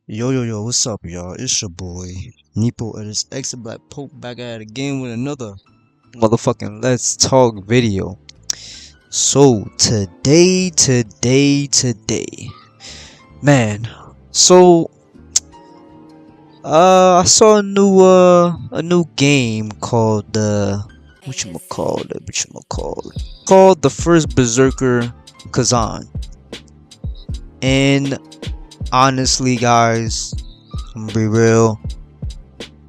Yo, what's up, y'all? It's your boy, Nepo at his ex Black Pope back at it again with another motherfucking Let's Talk video. So, today, man, so, I saw a new game called, called the First Berserker Kazan. And honestly, guys, I'm gonna be real.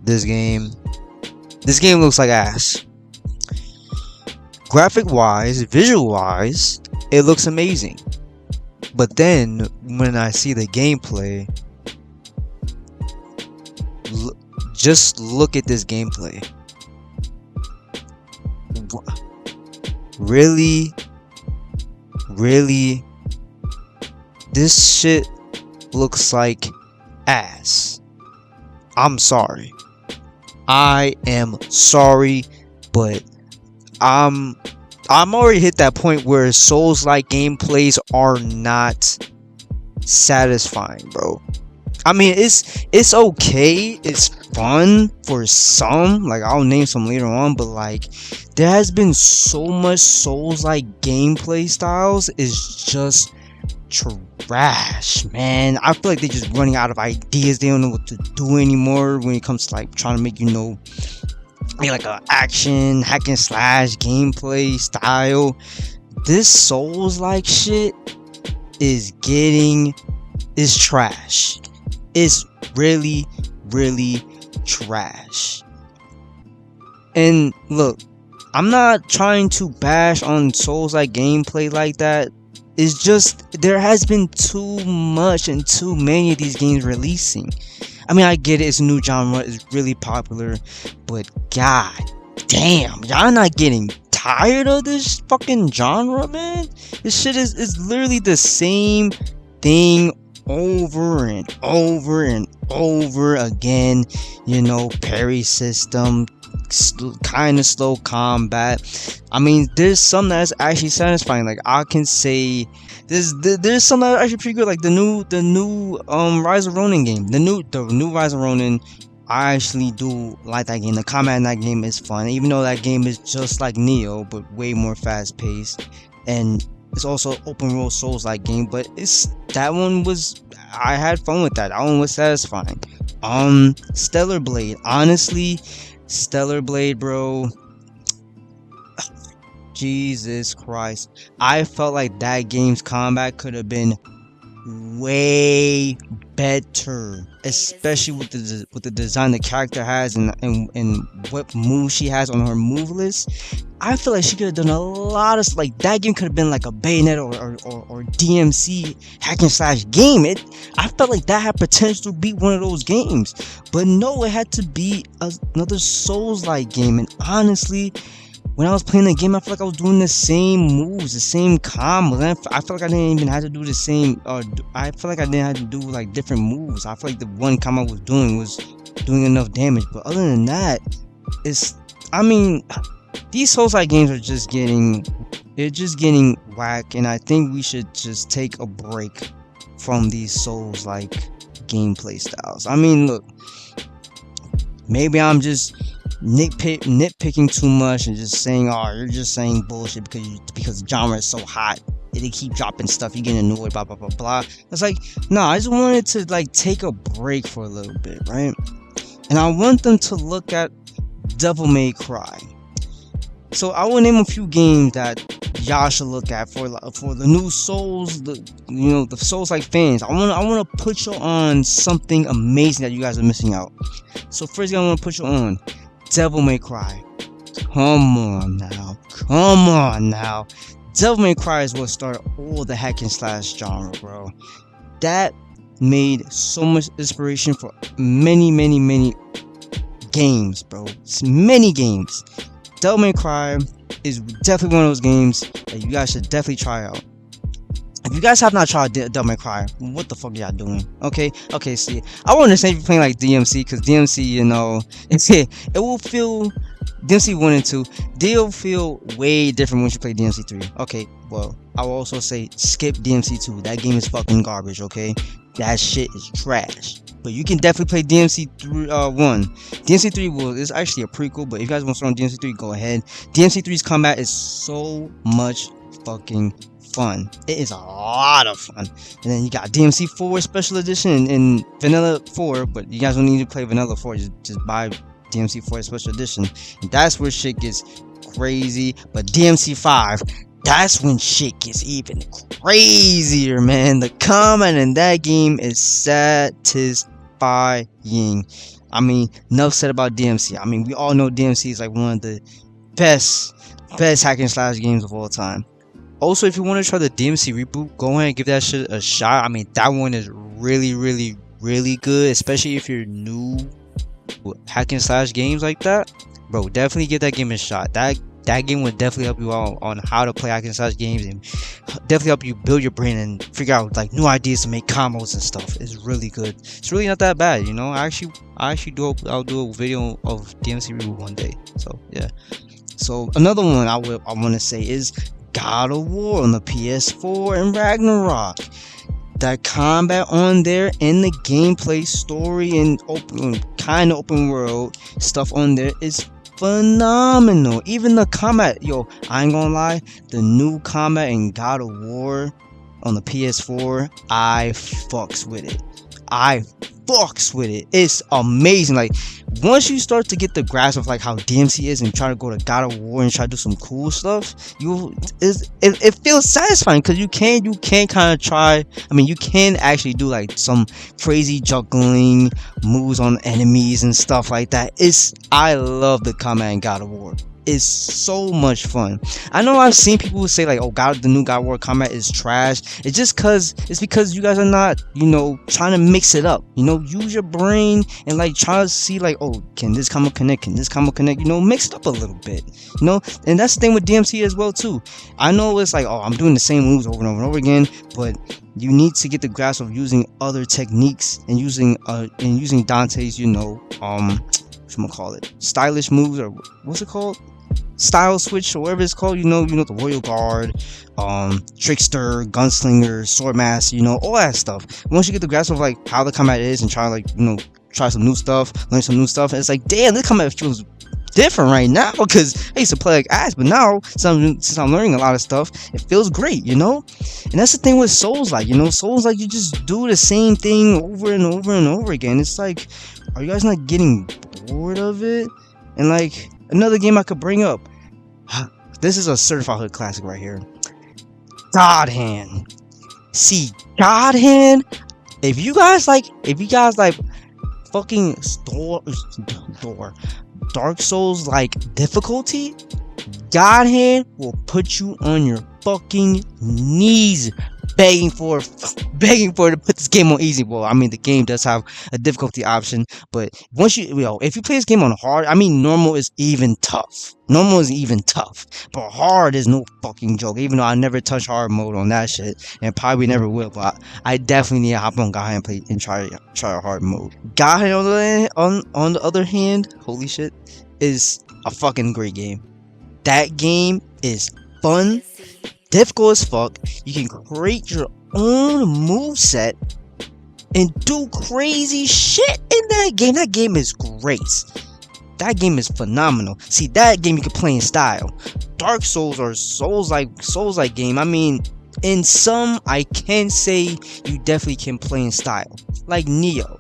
This game looks like ass. Graphic wise, visual wise, it looks amazing. But then when I see the gameplay, just look at this gameplay. Really, really, this shit looks like ass. I'm sorry. I am sorry, but I'm already hit that point where Souls-like gameplays are not satisfying, bro. I mean, it's okay, it's fun for some, like I'll name some later on, but like there has been so much Souls-like gameplay styles is just trash, man. I feel like they're just running out of ideas. They don't know what to do anymore when it comes to like trying to make like a action hack and slash gameplay style. This Souls like shit is trash. It's really trash. And look, I'm not trying to bash on Souls like gameplay like that. It's just there has been too much and too many of these games releasing. I mean, I get it, it's a new genre, it's really popular, but god damn, y'all not getting tired of this fucking genre, man? This shit is literally the same thing over and over again. You know, parry system, kind of slow combat. I mean, there's some that's actually satisfying. Like I can say there's some that are actually pretty good, like the new Rise of Ronin game. The new Rise of Ronin, I actually do like that game. The combat in that game is fun, even though that game is just like Neo but way more fast paced, and it's also open world Souls like game, but I had fun with that. That one was satisfying. Stellar Blade, honestly, Stellar Blade, bro, Jesus Christ, I felt like that game's combat could have been way better, especially with the design the character has and what moves she has on her move list. I feel like she could have done a lot of like that game could have been like a Bayonetta or DMC hack and slash game. I felt like that had potential to be one of those games, but no, it had to be another Souls like game. And honestly, when I was playing the game, I feel like I was doing the same moves, the same combos. I feel like I didn't even have to do the same. I feel like I didn't have to do like different moves. I feel like the one combo I was doing enough damage. But other than that, I mean, these Souls-like games are just getting whack, and I think we should just take a break from these Souls-like gameplay styles. I mean, look, maybe I'm just nitpicking too much and just saying, oh, you're just saying bullshit because the genre is so hot, they keep dropping stuff, you get annoyed, blah blah blah blah. It's like, no, I just wanted to like take a break for a little bit, right? And I want them to look at Devil May Cry. So I will name a few games that y'all should look at for the new Souls, the Souls like fans. I want to put you on something amazing that you guys are missing out. So first thing I want to put you on, Devil May Cry. Come on now. Devil May Cry is what started all the hack and slash genre, bro. That made so much inspiration for many games, bro. It's many games. Devil May Cry is definitely one of those games that you guys should definitely try out. If you guys have not tried Devil May Cry, what the fuck are y'all doing? Okay, see, I won't understand if you're playing like DMC, because DMC, you know, it will feel DMC 1 and 2, they'll feel way different once you play DMC 3. Okay, well, I will also say skip DMC 2. That game is fucking garbage, okay? That shit is trash. But you can definitely play DMC 3, 1. DMC 3 is actually a prequel, but if you guys want to start on DMC 3, go ahead. DMC 3's combat is so much fucking fun. It is a lot of fun. And then you got DMC 4 Special Edition and Vanilla 4, but you guys don't need to play Vanilla 4, just buy DMC 4 Special Edition. And that's where shit gets crazy. But DMC 5, that's when shit gets even crazier, man. The combat in that game is satisfying. I mean, enough said about DMC. I mean, we all know DMC is like one of the best hack and slash games of all time. Also, if you want to try the DMC reboot, go ahead and give that shit a shot. I mean, that one is really good, especially if you're new with hack and slash games like that. Bro, definitely give that game a shot. That game would definitely help you out on how to play hack and slash games, and definitely help you build your brain and figure out like new ideas to make combos and stuff. It's really good. It's really not that bad, you know. I'll do a video of DMC reboot one day. So yeah. So another one I want to say is God of War on the PS4 and Ragnarok. That combat on there and the gameplay, story, and open world stuff on there is phenomenal. Even the combat, yo, I ain't gonna lie, the new combat in God of War on the PS4, I fucks with it. It's amazing. Like, once you start to get the grasp of like how DMC is and try to go to God of War and try to do some cool stuff, it feels satisfying, because you can kind of try. I mean, you can actually do like some crazy juggling moves on enemies and stuff like that. I love the combat in God of War. Is so much fun. I know I've seen people who say like, oh, the new God of War combat is trash. It's because you guys are not, you know, trying to mix it up. You know, use your brain and like try to see like, oh, can this combo connect? You know, mix it up a little bit. You know, and that's the thing with DMC as well too. I know it's like, oh, I'm doing the same moves over and over and over again, but you need to get the grasp of using other techniques and using Dante's, you know, stylish moves, or what's it called? Style switch, or whatever it's called. You know the Royal Guard, Trickster, Gunslinger, Swordmaster, you know, all that stuff. Once you get the grasp of like how the combat is and try like, you know, try some new stuff, learn some new stuff, and it's like, damn, this combat feels different right now, because I used to play like ass, but now since I'm learning a lot of stuff, it feels great, you know. And that's the thing with Souls-like, you know, Souls-like, you just do the same thing over and over and over again. It's like, are you guys not getting bored of it? And like, another game I could bring up, this is a certified hood classic right here, God Hand. See, God Hand, if you guys like fucking Dark Souls like difficulty, God Hand will put you on your fucking knees begging for to put this game on easy. Well, I mean, the game does have a difficulty option, but once if you play this game on hard, I mean, normal is even tough, but hard is no fucking joke. Even though I never touch hard mode on that shit, and probably never will, but I definitely need to hop on God Hand and play and try a hard mode. God Hand on the other hand, holy shit, is a fucking great game. That game is fun, difficult as fuck. You can create your own moveset and do crazy shit in that game. That game is great. That game is phenomenal. See, that game you can play in style. Dark Souls or Souls-like game, I mean, in some, I can say you definitely can play in style. Like Neo.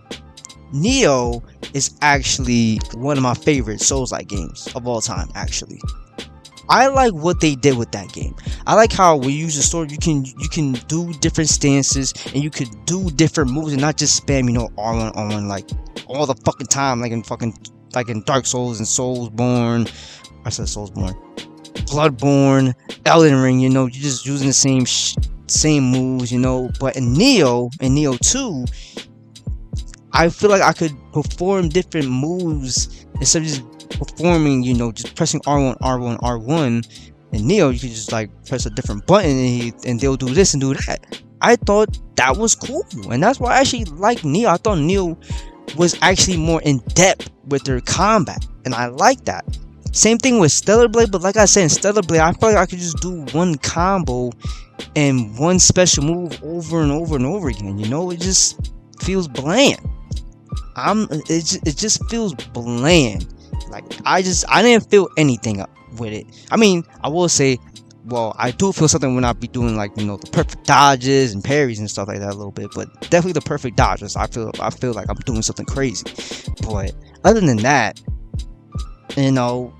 Neo is actually one of my favorite Souls-like games of all time, actually. I like what they did with that game. I like how we use the sword. You can do different stances, and you could do different moves and not just spam, you know, R1 R1 like all the fucking time, like in Dark Souls and Soulsborne. I said Soulsborne, Bloodborne, Elden Ring. You know, you're just using the same moves, you know. But in Neo 2, I feel like I could perform different moves instead of just performing, you know, just pressing R1 R1 R1. In Neo, you can just like press a different button and they'll do this and do that. I thought that was cool, and that's why I actually like Neo. I thought Neo was actually more in depth with their combat, and I like that. Same thing with Stellar Blade, but like I said, in Stellar Blade, I feel like I could just do one combo and one special move over and over and over again. You know, it just feels bland. It just feels bland. Like I didn't feel anything up with it. I mean, I will say, well, I do feel something when I be doing, like, you know, the perfect dodges and parries and stuff like that a little bit, but definitely the perfect dodges. I feel like I'm doing something crazy. But other than that, you know,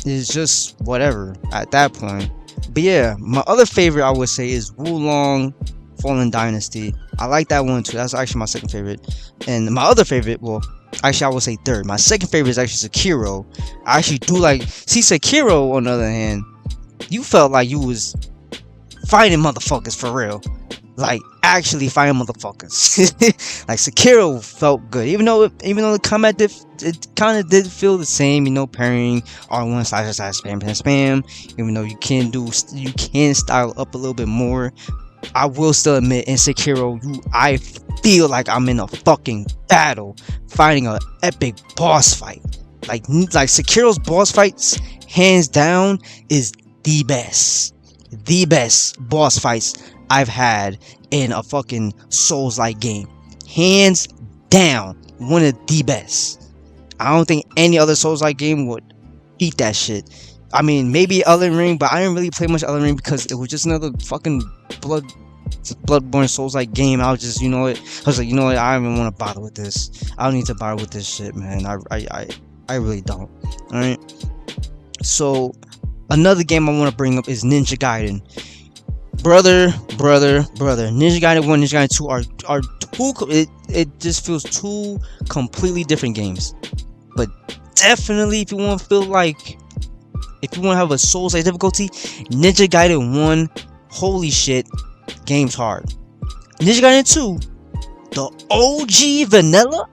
it's just whatever at that point. But yeah, my other favorite I would say is Wulong Fallen Dynasty. I like that one too. That's actually my second favorite. And my other favorite, well, actually I would say third. My second favorite is actually Sekiro. I actually do like, see, Sekiro on the other hand, you felt like you was fighting motherfuckers for real. Like actually fighting motherfuckers. Like Sekiro felt good, even though the combat it kind of did feel the same, you know, parrying R1 slash spam. Even though you can style up a little bit more. I will still admit, in Sekiro, I feel like I'm in a fucking battle fighting an epic boss fight. Like Sekiro's boss fights, hands down, is the best boss fights I've had in a fucking Souls-like game. Hands down, one of the best. I don't think any other Souls-like game would beat that shit. I mean, maybe Elden Ring, but I didn't really play much Elden Ring because it was just another fucking Bloodborne Souls-like game. I was just, you know what, I was like, you know what, I don't even want to bother with this. I don't need to bother with this shit, man. I really don't. Alright, so another game I want to bring up is Ninja Gaiden. Brother. Ninja Gaiden 1, Ninja Gaiden 2 are two, it just feels two completely different games. But definitely, if you want to have a Souls-like difficulty, Ninja Gaiden 1, holy shit, game's hard. Ninja Gaiden 2, the OG vanilla,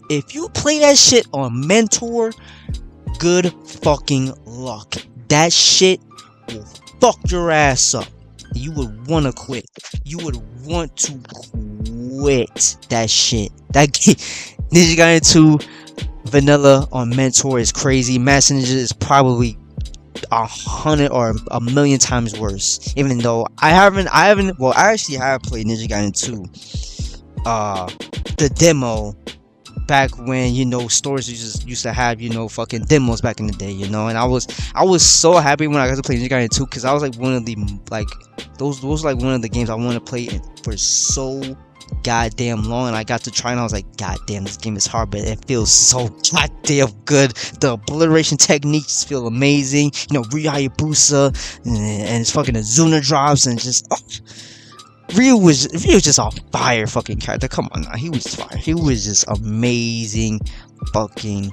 if you play that shit on Mentor, good fucking luck. That shit will fuck your ass up. You would want to quit. You would want to quit that shit. That game, Ninja Gaiden 2 vanilla on Mentor is crazy. Master Ninja is probably 100 or a million times worse. Even though I haven't. Well, I actually have played Ninja Gaiden 2, the demo, back when, you know, stores used to have, you know, fucking demos back in the day, you know. And I was so happy when I got to play Ninja Gaiden 2, because I was like one of the, like, those like one of the games I wanted to play for so goddamn long, and I got to try, and I was like, goddamn, this game is hard, but it feels so goddamn good. The obliteration techniques feel amazing, you know, Ryu Hayabusa and it's fucking Azuna drops, and just Ryu was just a fire fucking character. Come on now, he was fire. He was just amazing fucking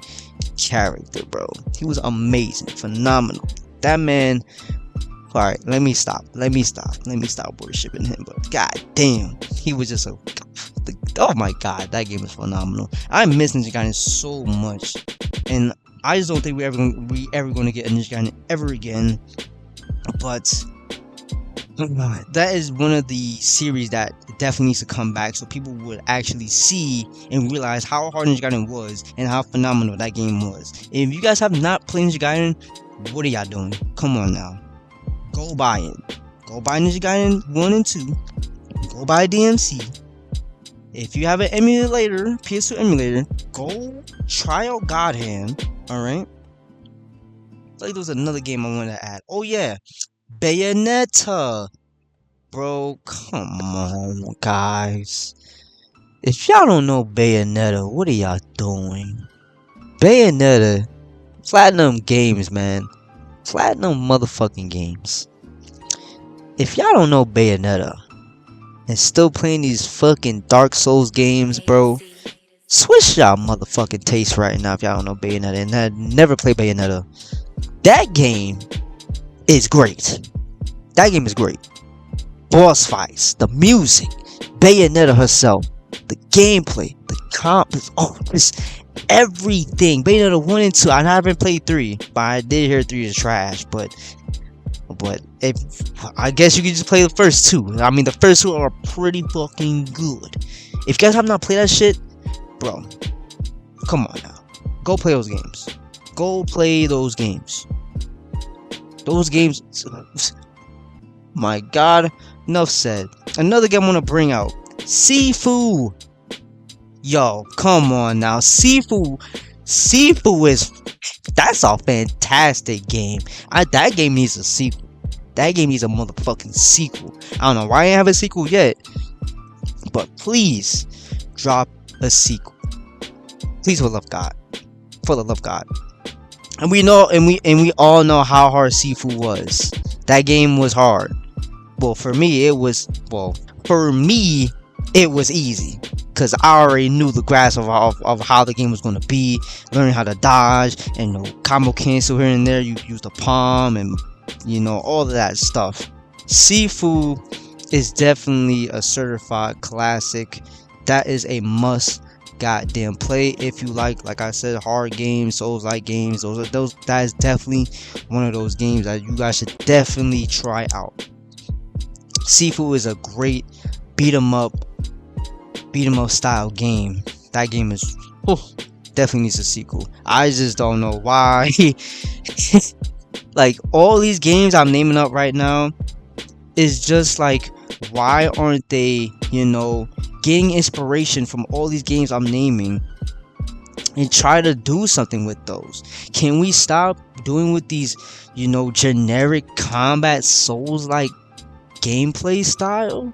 character, bro. He was amazing, phenomenal. That man. Alright, let me stop worshipping him, but god damn, he was just oh my god, that game is phenomenal. I miss Ninja Gaiden so much, and I just don't think we ever going to get a Ninja Gaiden ever again. But that is one of the series that definitely needs to come back, so people would actually see and realize how hard Ninja Gaiden was and how phenomenal that game was. If you guys have not played Ninja Gaiden, what are y'all doing? Come on now. Go buy it. Go buy Ninja Gaiden 1 and 2. Go buy DMC. If you have an emulator, PS2 emulator, go try out God Hand. Alright? Like, there was another game I wanted to add. Oh yeah, Bayonetta. Bro, come on, guys. If y'all don't know Bayonetta, what are y'all doing? Bayonetta, Platinum Games, man. Platinum motherfucking Games. If y'all don't know Bayonetta and still playing these fucking Dark Souls games, bro, switch y'all motherfucking taste right now if y'all don't know Bayonetta and had never played Bayonetta. That game is great. That game is great. Boss fights, the music, Bayonetta herself, the gameplay, the comp, just everything. Bayonetta 1 and 2. I haven't played 3, but I did hear 3 is trash. But if I guess you could just play the first 2. I mean, the first 2 are pretty fucking good. If you guys have not played that shit, bro, come on now, go play those games. Go play those games. Those games. My God. Enough said. Another game I want to bring out. Sifu. Yo, come on now. Sifu. Sifu is. That's a fantastic game. That game needs a sequel. That game needs a motherfucking sequel. I don't know why I ain't have a sequel yet. But please drop a sequel. Please, for the love of God. For the love of God. And we know, and we all know how hard Sifu was. That game was hard. Well, for me, it was easy. Cause I already knew the grasp of how the game was gonna be, learning how to dodge and combo cancel here and there. You use the palm and all of that stuff. Sifu is definitely a certified classic. That is a must goddamn play if you like I said, hard games, Souls-like games. That is definitely one of those games that you guys should definitely try out. Sifu is a great beat 'em up style game. That game is definitely needs a sequel. I just don't know why. Like, all these games I'm naming up right now is just like, why aren't they getting inspiration from all these games I'm naming and try to do something with those? Can we stop doing with these generic combat Souls-like gameplay style?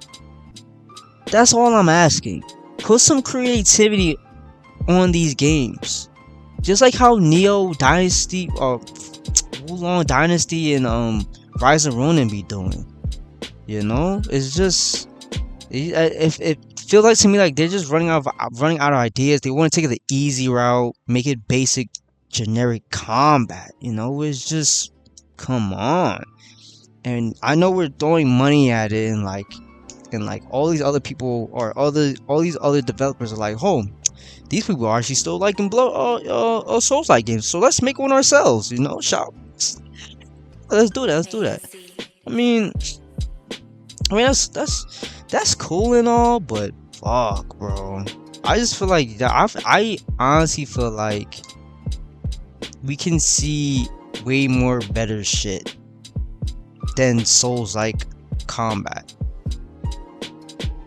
That's all I'm asking. Put some creativity on these games. Just like how Neo Dynasty or Wulong Dynasty and Rise of Ronin be doing. It's just it feels like to me like they're just running out of ideas. They want to take the easy route, make it basic generic combat. It's just, come on. And I know we're throwing money at it, and all these other people or all these other developers are like, oh, these people are actually still liking Souls-like games, so let's make one ourselves. Shop. Let's do that. I mean that's cool and all, but fuck, bro. I just feel like I honestly feel like we can see way more better shit than Souls-like combat.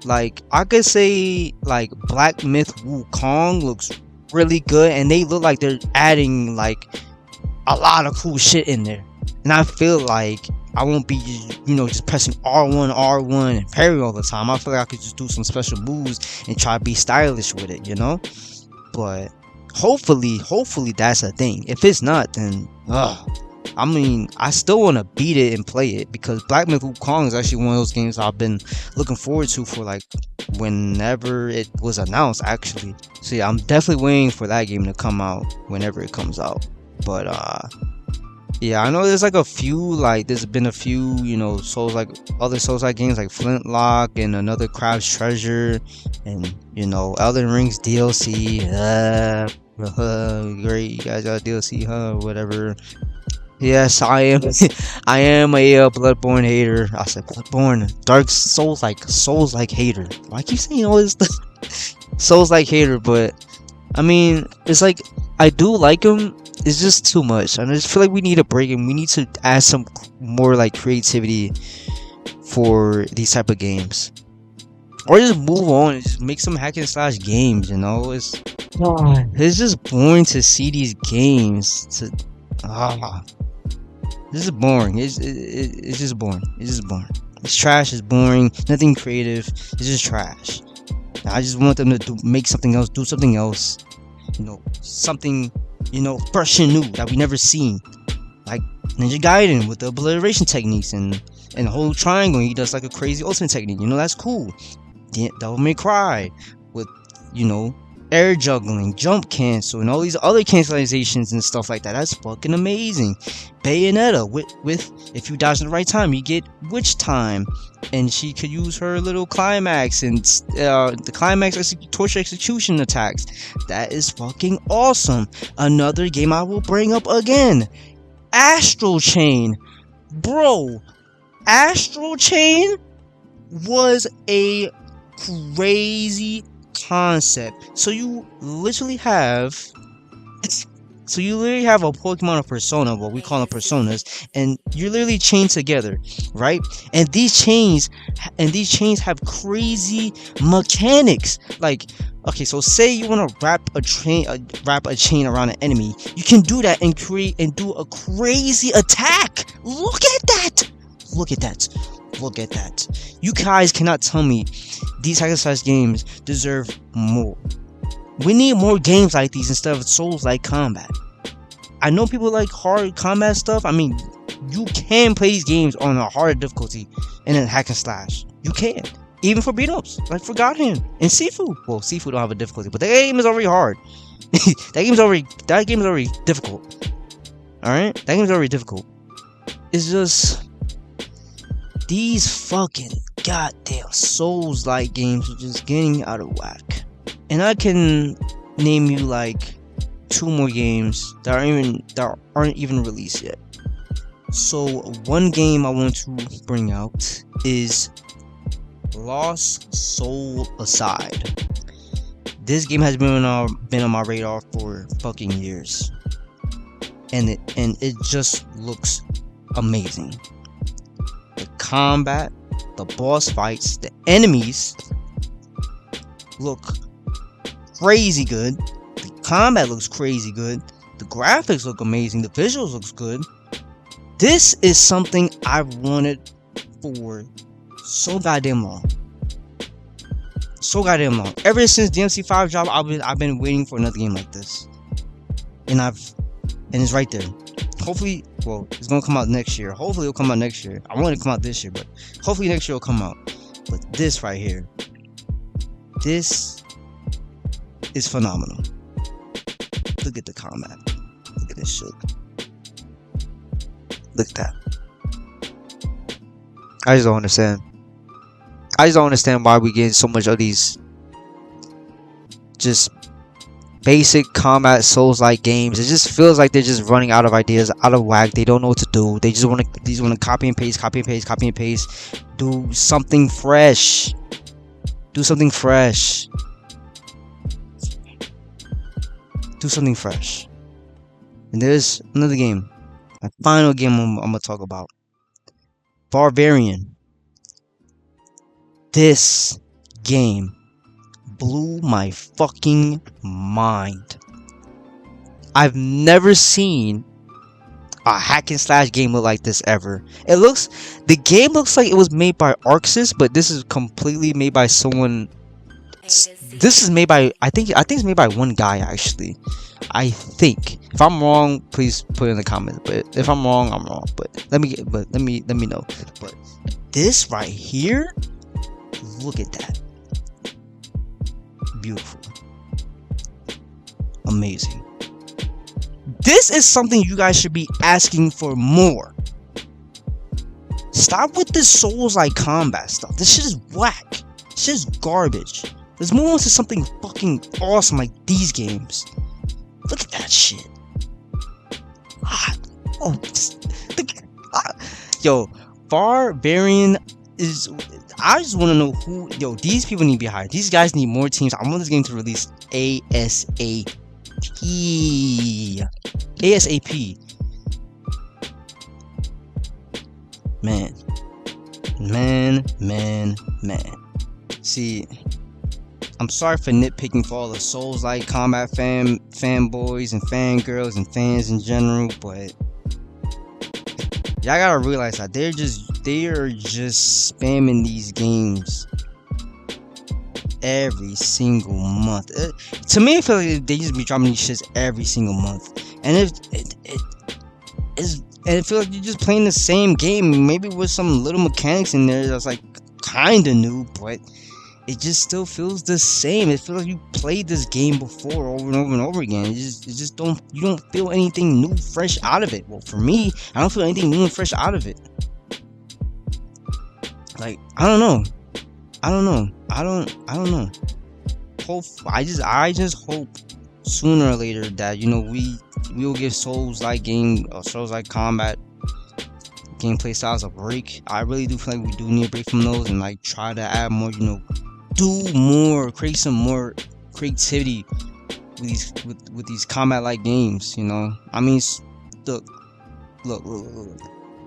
Like, I could say like Black Myth Wukong looks really good, and they look like they're adding like a lot of cool shit in there. And I feel like I won't be just pressing R1 and parry all the time. I feel like I could just do some special moves and try to be stylish with it, But hopefully that's a thing. If it's not, then I still want to beat it and play it, because Black Myth Wukong is actually one of those games I've been looking forward to for like whenever it was announced, actually. So yeah, I'm definitely waiting for that game to come out whenever it comes out. But yeah, I know there's been a few other Souls-like games like Flintlock and Another Crab's Treasure and Elden Ring's DLC. Great, you guys got DLC, huh? Whatever. Yes, I am. I am a Bloodborne hater. I said Bloodborne, Dark Souls-like hater. Why I keep saying all this stuff? Souls-like hater, but I mean, it's like I do like them. It's just too much. I just feel like we need a break, and we need to add some more like creativity for these type of games, or just move on and just make some hack and slash games. It's just boring to see these games. This is boring. It's just boring. It's just boring. It's trash. It's boring. Nothing creative. It's just trash. I just want them to make something else. Do something else. Something fresh and new that we never seen. Like Ninja Gaiden with the obliteration techniques and the whole triangle. He does like a crazy ultimate technique. That's cool. Devil May Cry with air juggling, jump cancel, and all these other cancelizations and stuff like that. That's fucking amazing. Bayonetta with if you dodge in the right time, you get witch time, and she could use her little climax and the climax torture execution attacks. That is fucking awesome. Another game I will bring up again, Astral Chain, bro. Astral Chain was a crazy concept. So you literally have So you literally have a Pokemon, a Persona, what we call them personas, and you're literally chained together, right? And these chains have crazy mechanics. Like, okay, so say you want to wrap a chain around an enemy, you can do that and create and do a crazy attack. Look at that! Look at that! Look at that! You guys cannot tell me these hack and slash games deserve more. We need more games like these instead of Souls-like combat. I know people like hard combat stuff. I mean, you can play these games on a harder difficulty in a hack and slash. You can. Even for beat-ups, like for God Hand and Sifu. Well, Sifu don't have a difficulty, but the game is already hard. That game is already difficult. Alright? That game is already difficult. It's just these fucking goddamn Souls-like games are just getting out of whack. And I can name you like 2 more games that aren't even released yet. So one game I want to bring out is Lost Soul Aside. This game has been on my radar for fucking years, and it just looks amazing. The combat, the boss fights, the enemies look crazy good. The combat looks crazy good. The graphics look amazing. The visuals looks good. This is something I've wanted for so goddamn long. Ever since DMC5 dropped, I've been waiting for another game like this. And it's right there. Hopefully, well, it's gonna come out next year. Hopefully it'll come out next year. I want it to come out this year, but hopefully next year it'll come out. But this right here, this is phenomenal. Look at the combat. Look at this shit. Look at that. I just don't understand. I just don't understand why we get so much of these just basic combat Souls-like games. It just feels like they're just running out of ideas, out of whack. They don't know what to do. They just want to copy and paste, do something fresh. Do something fresh. And there's another game, my final game I'm gonna talk about. Barbarian. This game blew my fucking mind. I've never seen a hack and slash game look like this ever. The game looks like it was made by Arxis, but this is completely made by someone. This is made by, I think it's made by one guy actually. I think. If I'm wrong, please put it in the comments. But if I'm wrong, I'm wrong. But let me know. But this right here, look at that. Beautiful. Amazing. This is something you guys should be asking for more. Stop with this Souls-like combat stuff. This shit is whack. This shit is garbage. Let's move on to something fucking awesome like these games. Look at that shit. Yo, Barbarian is. I just want to know who. Yo, these people need to be hired. These guys need more teams. I want this game to release ASAP. Man. See, I'm sorry for nitpicking for all the Souls-like combat fanboys and fangirls and fans in general, but y'all gotta realize that they are just spamming these games every single month. To me, I feel like they just be dropping these shits every single month, and it feels like you're just playing the same game, maybe with some little mechanics in there that's like kind of new, but it just still feels the same. It feels like you played this game before over and over again. You don't feel anything new, fresh out of it. Well, for me, I don't feel anything new and fresh out of it. Like, I don't know. I just hope sooner or later that, you know, we will give Souls-like combat gameplay styles a break. I really do feel like we do need a break from those and like try to add more, you know, do more, create some more creativity with these combat like games. You know, I mean, look, look.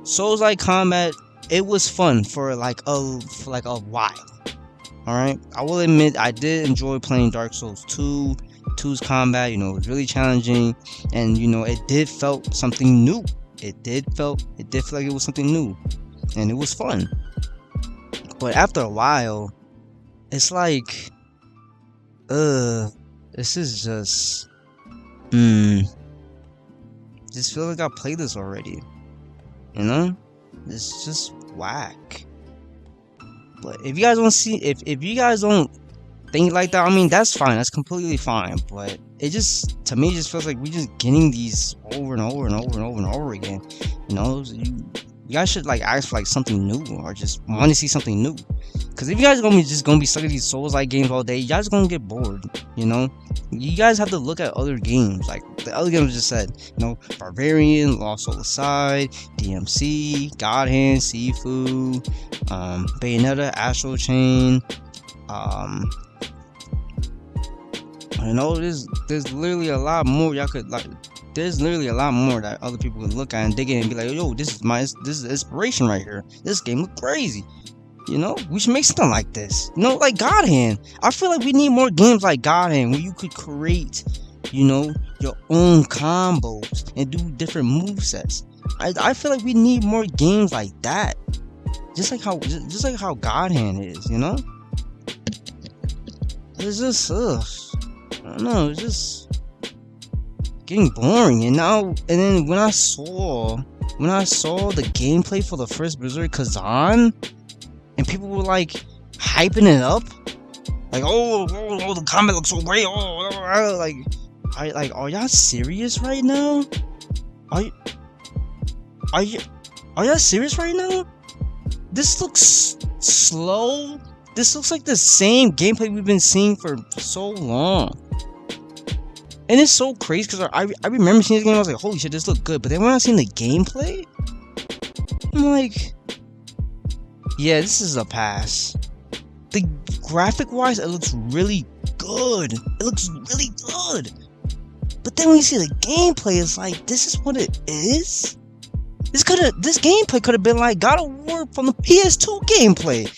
Souls like combat, it was fun for like a while. All right, I will admit I did enjoy playing Dark Souls 2. 2's combat, you know, was really challenging, and you know, it did felt something new. It did feel like it was something new, and it was fun. But after a while, it's like, this is just, just feel like I played this already. You know, it's just whack. But if you guys don't see, if you guys don't think like that, I mean, that's fine. That's completely fine. But it just, to me, it just feels like we're just getting these over and over and over and over and over again. You know, you guys should like ask for like something new, or just want to see something new. Because if you guys are gonna be stuck in these Souls-like games all day, you guys are gonna get bored. You know, you guys have to look at other games. Like the other games just said, you know, Barbarian, Lost Soul Aside, DMC, God Hand, Sifu, Bayonetta, Astral Chain. You know, there's literally a lot more y'all could like. There's literally a lot more that other people can look at and dig in and be like, yo, this is inspiration right here. This game look crazy. You know, we should make something like this. You know, like God Hand. I feel like we need more games like God Hand where you could create, you know, your own combos and do different movesets. I feel like we need more games like that. Just like how God Hand is, you know? It's just I don't know, it's just getting boring. And then when I saw the gameplay for the first Berserk Kazan, and people were like hyping it up, like oh the combat looks so great, are y'all serious right now? Are y'all serious right now? This looks slow. This looks like the same gameplay we've been seeing for so long. And it's so crazy because I remember seeing this game, I was like, holy shit, this looked good. But then when I seen the gameplay, I'm like, yeah, this is a pass. The graphic wise, it looks really good. It looks really good. But then when you see the gameplay, it's like, this is what it is? This gameplay could have been like God of War from the PS2 gameplay.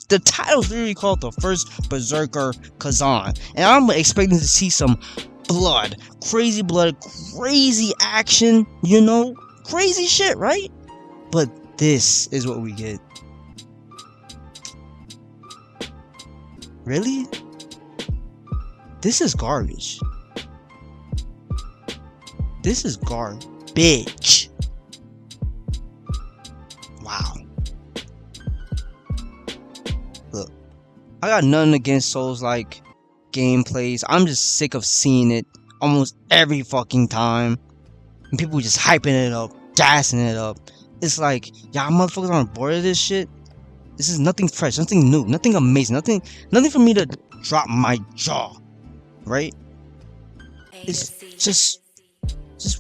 The title's literally called the first Berserker Kazan. And I'm expecting to see some blood, crazy action, you know, crazy shit, right? But this is what we get. Really? This is garbage. This is garbage. Wow. Look, I got nothing against Souls-like gameplays. I'm just sick of seeing it almost every fucking time. And people just hyping it up, gassing it up. It's like, y'all motherfuckers aren't bored of this shit. This is nothing fresh, nothing new, nothing amazing, nothing for me to drop my jaw, right? It's just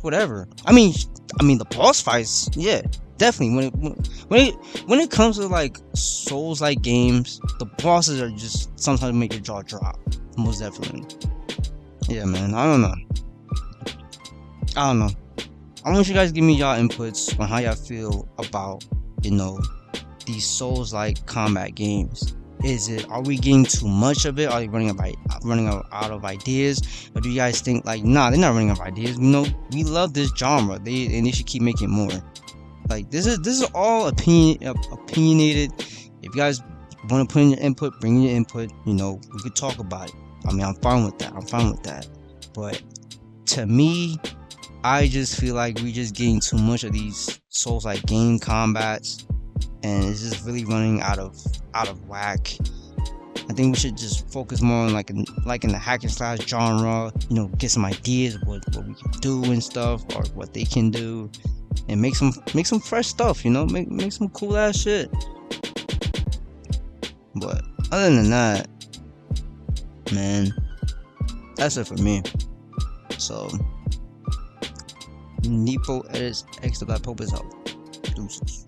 whatever. I mean the boss fights, yeah, definitely. When it comes to like Souls-like games, the bosses are just sometimes make your jaw drop. Most definitely. Yeah, man. I don't know. I want you guys to give me y'all inputs on how y'all feel about, you know, these Souls-like combat games. Are we getting too much of it? Are they running out of ideas? Or do you guys think like, nah, they're not running out of ideas? You know, we love this genre. They should keep making more. Like this is all opinionated. If you guys want to put in your input, bring in your input. You know, we could talk about it. I mean, I'm fine with that. But to me, I just feel like we just getting too much of these Souls-like game combats, and it's just really running out of whack. I think we should just focus more on like in the hack and slash genre. You know, get some ideas of what we can do and stuff, or what they can do, and make some fresh stuff. You know, make some cool ass shit. But other than that, man, that's it for me. So, Nepo edits X ThaBlackPope is out. Deuces.